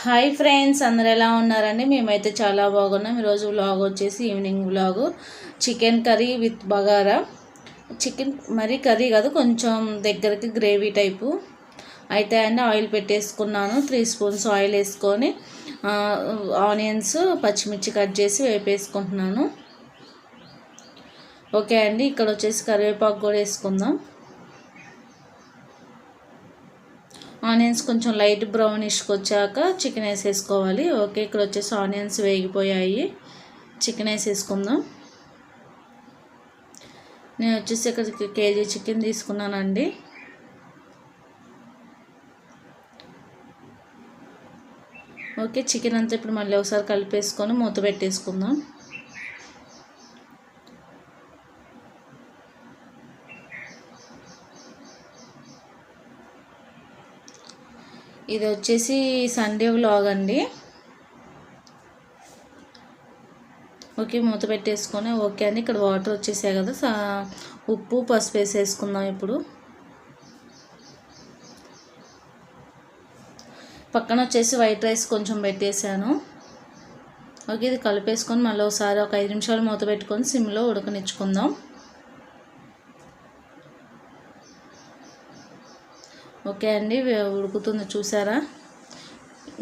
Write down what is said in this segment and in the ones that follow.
Hi friends, అందరు ఎలా ఉన్నారండి? మేమైతే చాలా బాగున్నాం. ఈరోజు వ్లాగ్ వచ్చేసి evening vlog. Chicken curry with bagara. Chicken మరీ కర్రీ కాదు, కొంచెం దగ్గరికి గ్రేవీ టైపు అయితే అండి. ఆయిల్ పెట్టేసుకున్నాను. 3 స్పూన్స్ ఆయిల్ వేసుకొని ఆనియన్స్ పచ్చిమిర్చి కట్ చేసి వేపేసుకుంటున్నాను. ఓకే అండి. ఇక్కడ వచ్చేసి కరివేపాకు కూడా వేసుకుందాం. ఆనియన్స్ కొంచెం లైట్ బ్రౌనిష్కి వచ్చాక చికెన్ వేసేసుకోవాలి. ఓకే, ఇక్కడ వచ్చేసి ఆనియన్స్ వేగిపోయాయి. చికెన్ వేసేసుకుందాం. నేను వచ్చేసి ఇక్కడ కేజీ చికెన్ తీసుకున్నానండి. ఓకే, చికెన్ అంతా ఇప్పుడు మళ్ళీ ఒకసారి కలిపేసుకొని మూత పెట్టేసుకుందాం. ఇది వచ్చేసి సండే వ్లాగ్ అండి. ఓకే, మూత పెట్టేసుకొని ఓకే అండి. ఇక్కడ వాటర్ వచ్చేసాయి కదా, ఉప్పు పసుపు వేసేసుకుందాం. ఇప్పుడు పక్కన వచ్చేసి వైట్ రైస్ కొంచెం పెట్టేశాను. ఓకే, ఇది కలిపేసుకొని మళ్ళీ ఒకసారి ఒక 5 నిమిషాలు మూత పెట్టుకొని సిమ్లో ఉడకనిచ్చుకుందాం. ఓకే అండి, ఉడుకుతుంది చూసారా.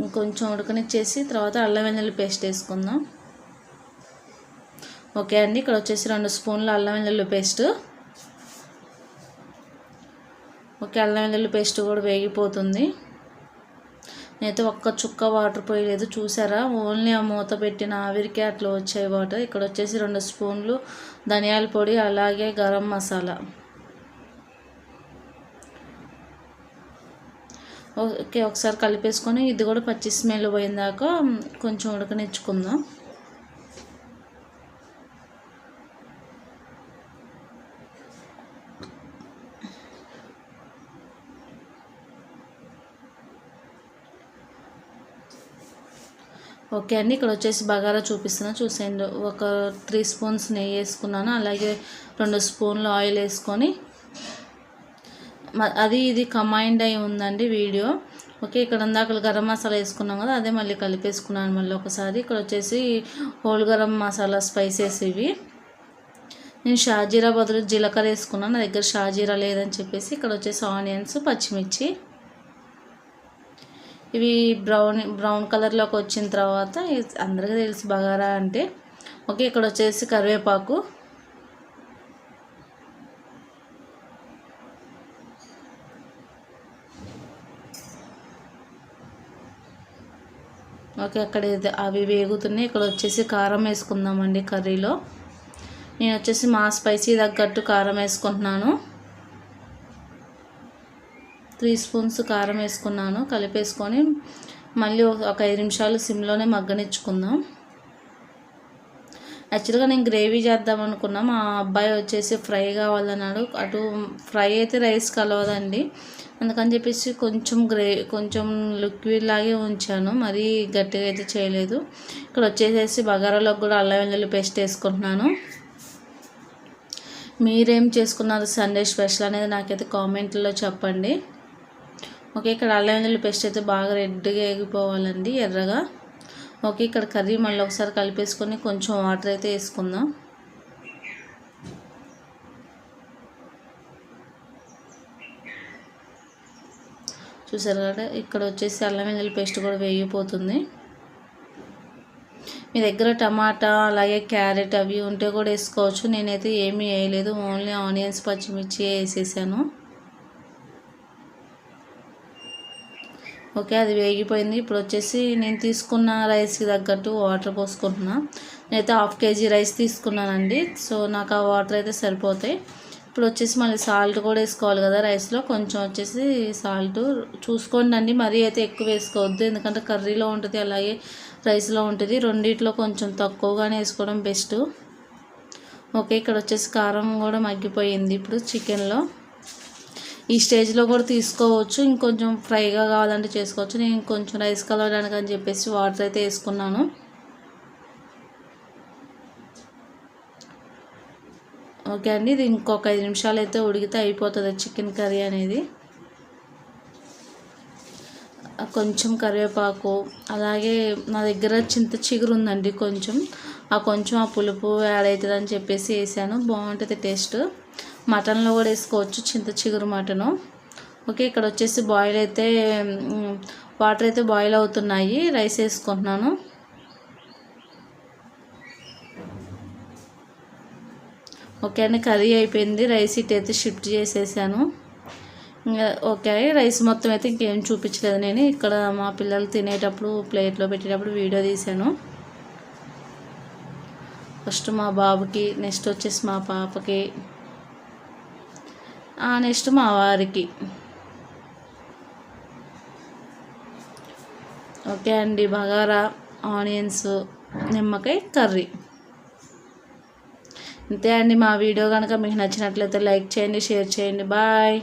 ఇంకొంచెం ఉడకనిచ్చేసి తర్వాత అల్లం వెల్లుల్లి పేస్ట్ వేసుకుందాం. ఓకే అండి, ఇక్కడ వచ్చేసి 2 స్పూన్ల అల్లం వెల్లుల్లి పేస్ట్. ఓకే, అల్లం వెల్లుల్లి పేస్ట్ కూడా వేగిపోతుంది. నేనైతే ఒక్క చుక్క వాటర్ పోయలేదు చూసారా. ఓన్లీ ఆ మూత పెట్టిన ఆవిరికి అట్లా వచ్చాయి వాటర్. ఇక్కడ వచ్చేసి 2 స్పూన్లు ధనియాల పొడి, అలాగే గరం మసాలా. ఓకే, ఒకసారి కలిపేసుకొని ఇది కూడా పచ్చి స్మెల్ పోయిందాక కొంచెం ఉడకనిచ్చుకుందాం. ఓకే అండి, ఇక్కడ వచ్చేసి బగారా చూపిస్తున్నాను చూసేయండి. ఒక 3 స్పూన్స్ నెయ్యి వేసుకున్నాను, అలాగే 2 స్పూన్లు ఆయిల్ వేసుకొని అది ఇది కంబైన్డ్ అయి ఉందండి వీడియో. ఓకే, ఇక్కడ ఇందాక గరం మసాలా వేసుకున్నాం కదా, అదే మళ్ళీ కలిపేసుకున్నాను మళ్ళీ ఒకసారి. ఇక్కడ వచ్చేసి హోల్ గరం మసాలా స్పైసెస్ ఇవి. నేను షాజీరా బదులు జీలకర్ర వేసుకున్నాను, నా దగ్గర షాజీరా లేదని చెప్పేసి. ఇక్కడ వచ్చేసి ఆనియన్స్ పచ్చిమిర్చి ఇవి బ్రౌన్ కలర్లోకి వచ్చిన తర్వాత అందరికీ తెలుసు బగారా అంటే. ఓకే, ఇక్కడ వచ్చేసి కరివేపాకు. ఓకే, అక్కడ అవి వేగుతున్నాయి. ఇక్కడ వచ్చేసి కారం వేసుకుందామండి కర్రీలో. నేను వచ్చేసి మా స్పైసీ తగ్గట్టు కారం వేసుకుంటున్నాను. 3 స్పూన్స్ కారం వేసుకున్నాను. కలిపేసుకొని మళ్ళీ ఒక 5 నిమిషాలు సిమ్లోనే మగ్గనిచ్చుకుందాం. యాక్చువల్గా నేను గ్రేవీ చేద్దాం అనుకున్నా, మా అబ్బాయి వచ్చేసి ఫ్రై కావాలన్నాడు. అటు ఫ్రై అయితే రైస్ కలవదండి, అందుకని చెప్పేసి కొంచెం లిక్విడ్ లాగే ఉంచాను, మరీ గట్టిగా అయితే చేయలేదు. ఇక్కడ వచ్చేసేసి బగారాలోకి కూడా అల్లం వెల్లుల్లి పేస్ట్ వేసుకుంటున్నాను. మీరేం చేసుకున్నారు సండే స్పెషల్ అనేది నాకైతే కామెంట్లో చెప్పండి. ఓకే, ఇక్కడ అల్లం వెల్లుల్లి పేస్ట్ అయితే బాగా రెడ్గా ఎగిపోవాలండి, ఎర్రగా. ఓకే, ఇక్కడ కర్రీ మళ్ళీ ఒకసారి కలిపేసుకొని కొంచెం వాటర్ అయితే వేసుకుందాం. చూసారు కదా, ఇక్కడ వచ్చేసి అల్లం వెల్లుల్లి పేస్ట్ కూడా వేగిపోతుంది. మీ దగ్గర టమాటా అలాగే క్యారెట్ అవి ఉంటే కూడా వేసుకోవచ్చు. నేనైతే ఏమీ వేయలేదు, ఓన్లీ ఆనియన్స్ పచ్చిమిర్చి వేసేసాను. ఓకే, అది వేగిపోయింది. ఇప్పుడు వచ్చేసి నేను తీసుకున్న రైస్కి తగ్గట్టు వాటర్ పోసుకుంటున్నా. నేనైతే 1/2 kg రైస్ తీసుకున్నానండి, సో నాకు ఆ వాటర్ అయితే సరిపోతాయి. ఇప్పుడు వచ్చేసి మళ్ళీ సాల్ట్ కూడా వేసుకోవాలి కదా రైస్లో. కొంచెం వచ్చేసి సాల్ట్ చూసుకోండి అండి, మరీ అయితే ఎక్కువ వేసుకోవద్దు, ఎందుకంటే కర్రీలో ఉంటుంది అలాగే రైస్లో ఉంటుంది. రెండిట్లో కొంచెం తక్కువగానే వేసుకోవడం బెస్ట్. ఓకే, ఇక్కడ వచ్చేసి కారం కూడా మగ్గిపోయింది. ఇప్పుడు చికెన్లో ఈ స్టేజ్లో కూడా తీసుకోవచ్చు, ఇంకొంచెం ఫ్రైగా కావాలంటే చేసుకోవచ్చు. నేను ఇంకొంచెం రైస్ కలవడానికి అని చెప్పేసి వాటర్ అయితే వేసుకున్నాను. ఓకే అండి, ఇది ఇంకొక 5 నిమిషాలు అయితే ఉడికితే అయిపోతుంది చికెన్ కర్రీ అనేది. కొంచెం కరివేపాకు, అలాగే నా దగ్గర చింత చిగురు ఉందండి కొంచెం, ఆ పులుపు యాడ్ అవుతుందని చెప్పేసి వేసాను. బాగుంటుంది టేస్ట్. మటన్లో కూడా వేసుకోవచ్చు చింత చిగురు మటను. ఓకే, ఇక్కడ వచ్చేసి బాయిల్ అయితే వాటర్ అయితే బాయిల్ అవుతున్నాయి. రైస్ వేసుకుంటున్నాను. ఓకే అండి, కర్రీ అయిపోయింది. రైస్ ఇటు అయితే షిఫ్ట్ చేసేసాను. ఇంకా ఓకే, రైస్ మొత్తం అయితే ఇంకేం చూపించలేదు. నేను ఇక్కడ మా పిల్లలు తినేటప్పుడు ప్లేట్లో పెట్టేటప్పుడు వీడియో తీశాను. ఫస్ట్ మా బాబుకి, నెక్స్ట్ వచ్చేసి మా పాపకి, నెక్స్ట్ మా వారికి. ఓకే అండి, బగారా, ఆనియన్స్, నిమ్మకాయ కర్రీ. అంతే అండి. మా వీడియో కనుక మీకు నచ్చినట్లయితే లైక్ చేయండి, షేర్ చేయండి. బాయ్.